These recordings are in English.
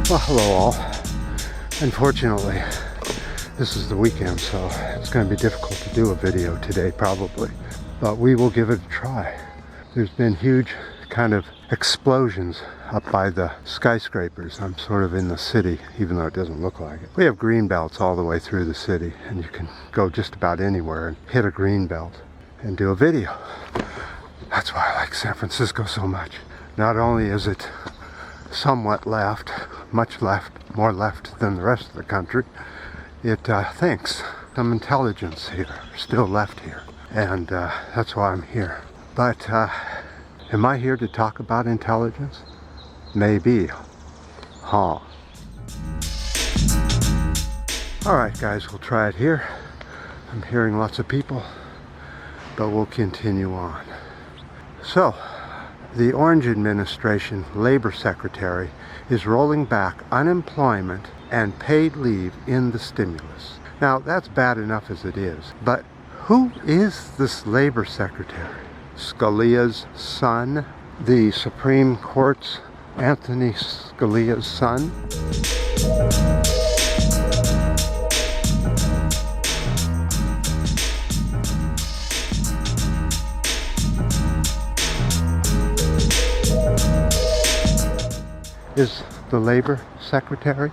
Well, hello all. Unfortunately, this is the weekend, so it's going to be difficult to do a video today probably, but we will give it a try. There's been huge kind of explosions up by the skyscrapers. I'm sort of in the city, even though it doesn't look like it. We have green belts all the way through the city, and you can go just about anywhere and hit a green belt and do a video. That's why I like San Francisco so much. Not only is it somewhat left, much left, more left than the rest of the country, it thinks some intelligence here, still left here, and that's why I'm here. But am I here to talk about intelligence? Maybe. Huh. Alright guys, we'll try it here. I'm hearing lots of people, but we'll continue on. So, the Orange administration labor secretary is rolling back unemployment and paid leave in the stimulus. Now, that's bad enough as it is, but who is this labor secretary? Scalia's son? The Supreme Court's Anthony Scalia's son? Is the labor secretary.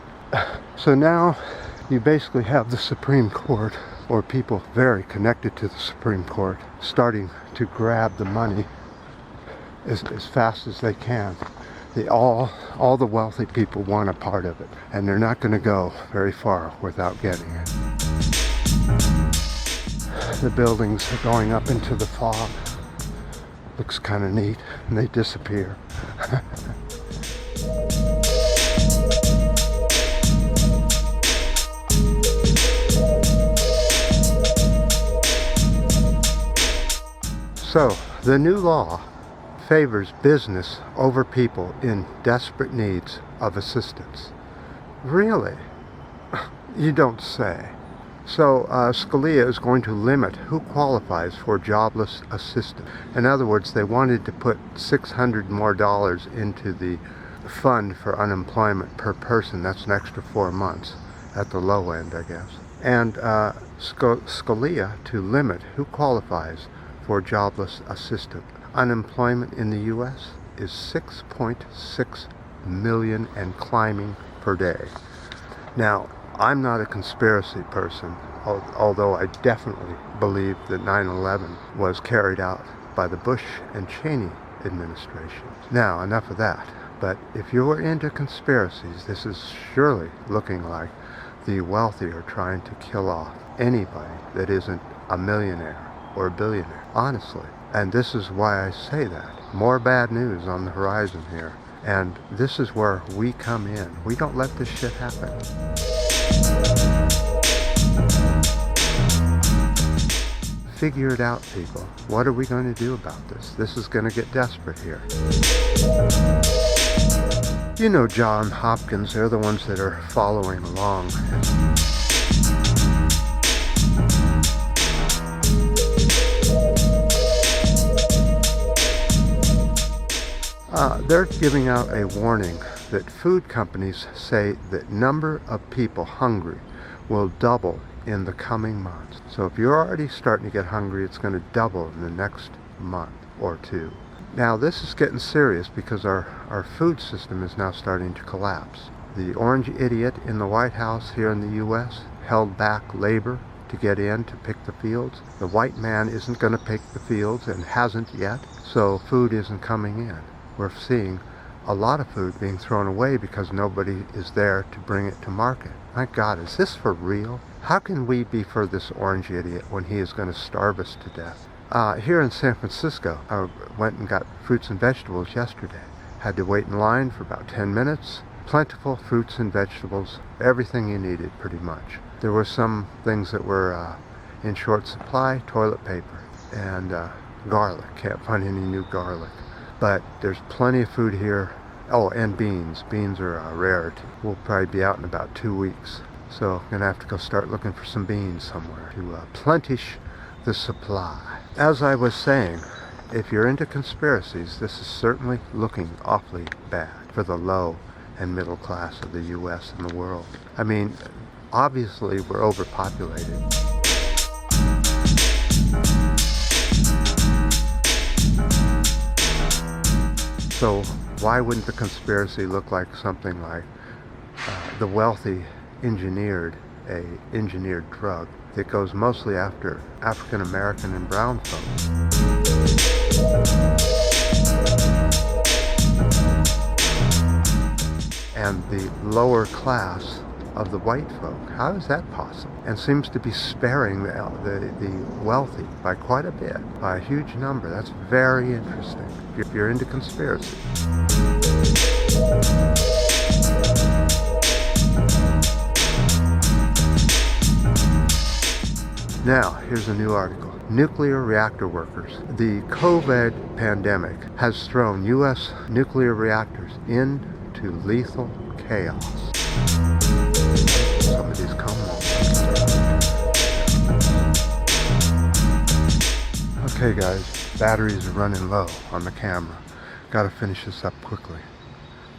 So now you basically have the Supreme Court, or people very connected to the Supreme Court, starting to grab the money as fast as they can. All the wealthy people want a part of it, and they're not going to go very far without getting it. The buildings are going up into the fog. Looks kind of neat, and they disappear. So, the new law favors business over people in desperate needs of assistance. Really? You don't say. So, Scalia is going to limit who qualifies for jobless assistance. In other words, they wanted to put $600 more into the fund for unemployment per person. That's an extra 4 months at the low end, I guess. And Scalia to limit who qualifies for jobless assistance. Unemployment in the U.S. is 6.6 million and climbing per day. Now, I'm not a conspiracy person, although I definitely believe that 9/11 was carried out by the Bush and Cheney administration. Now, enough of that. But if you were into conspiracies, this is surely looking like the wealthy are trying to kill off anybody that isn't a millionaire or a billionaire, honestly. And this is why I say that. More bad news on the horizon here. And this is where we come in. We don't let this shit happen. Figure it out, people. What are we going to do about this? This is going to get desperate here. You know John Hopkins, they're the ones that are following along. They're giving out a warning that food companies say that number of people hungry will double in the coming months. So if you're already starting to get hungry, it's going to double in the next month or two. Now this is getting serious because our food system is now starting to collapse. The orange idiot in the White House here in the U.S. held back labor to get in to pick the fields. The white man isn't going to pick the fields and hasn't yet, so food isn't coming in. We're seeing a lot of food being thrown away because nobody is there to bring it to market. My God, is this for real? How can we be for this orange idiot when he is going to starve us to death? Here in San Francisco, I went and got fruits and vegetables yesterday. Had to wait in line for about 10 minutes. Plentiful fruits and vegetables, everything you needed pretty much. There were some things that were in short supply, toilet paper and garlic. Can't find any new garlic. But there's plenty of food here. Oh, and beans. Beans are a rarity. We'll probably be out in about 2 weeks. So I'm going to have to go start looking for some beans somewhere to plenish the supply. As I was saying, if you're into conspiracies, this is certainly looking awfully bad for the low and middle class of the US and the world. I mean, obviously we're overpopulated. So why wouldn't the conspiracy look like something like the wealthy engineered a engineered drug that goes mostly after African American and brown folks? And the lower class of the white folk. How is that possible? And seems to be sparing the wealthy by quite a bit, by a huge number. That's very interesting if you're into conspiracy. Now, here's a new article. Nuclear reactor workers. The COVID pandemic has thrown U.S. nuclear reactors into lethal chaos. Some of these come on. Okay guys, batteries are running low on the camera. Gotta finish this up quickly.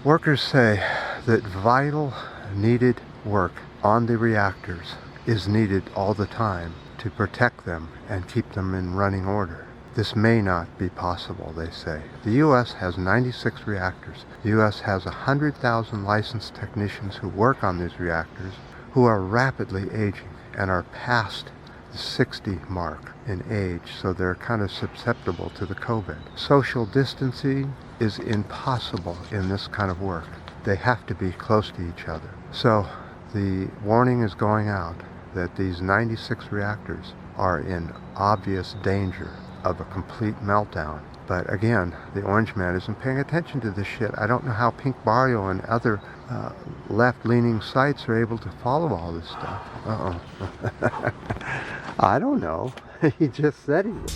Workers say that vital needed work on the reactors is needed all the time to protect them and keep them in running order. This may not be possible, they say. The U.S. has 96 reactors. The U.S. has 100,000 licensed technicians who work on these reactors who are rapidly aging and are past the 60 mark in age, so they're kind of susceptible to the COVID. Social distancing is impossible in this kind of work. They have to be close to each other. So the warning is going out that these 96 reactors are in obvious danger of a complete meltdown. But again, the Orange Man isn't paying attention to this shit. I don't know how Pink Barrio and other left-leaning sites are able to follow all this stuff. Uh-oh. I don't know. He just said he would.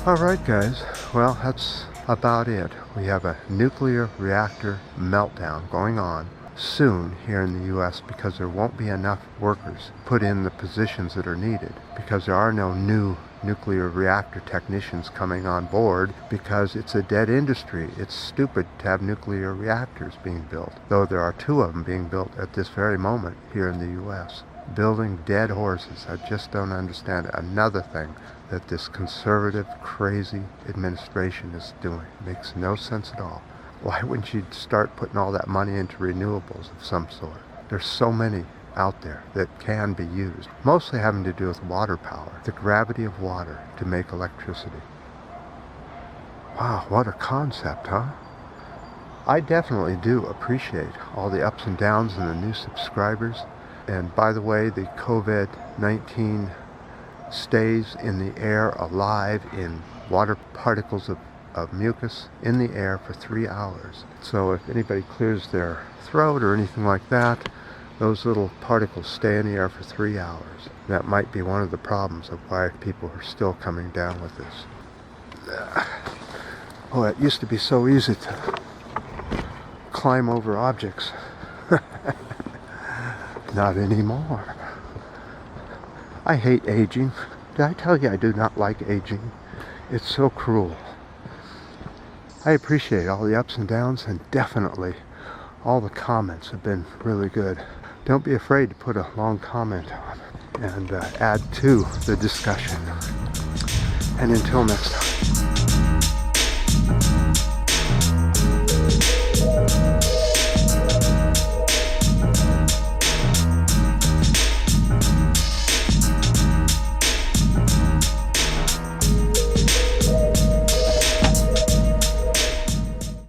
All right, guys. Well, that's about it. We have a nuclear reactor meltdown going on soon here in the U.S. because there won't be enough workers put in the positions that are needed, because there are no new nuclear reactor technicians coming on board, because it's a dead industry. It's stupid to have nuclear reactors being built, though there are 2 of them being built at this very moment here in the U.S. Building dead horses. I just don't understand it. Another thing that this conservative, crazy administration is doing. Makes no sense at all. Why wouldn't you start putting all that money into renewables of some sort? There's so many out there that can be used, mostly having to do with water power, the gravity of water to make electricity. Wow, what a concept, huh? I definitely do appreciate all the ups and downs and the new subscribers. And by the way, the COVID-19 stays in the air alive in water particles of mucus in the air for 3 hours. So if anybody clears their throat or anything like that, those little particles stay in the air for 3 hours. That might be one of the problems of why people are still coming down with this. Oh, it used to be so easy to climb over objects. Not anymore. I hate aging. Did I tell you I do not like aging? It's so cruel. I appreciate all the ups and downs, and definitely all the comments have been really good. Don't be afraid to put a long comment on and add to the discussion. And until next time.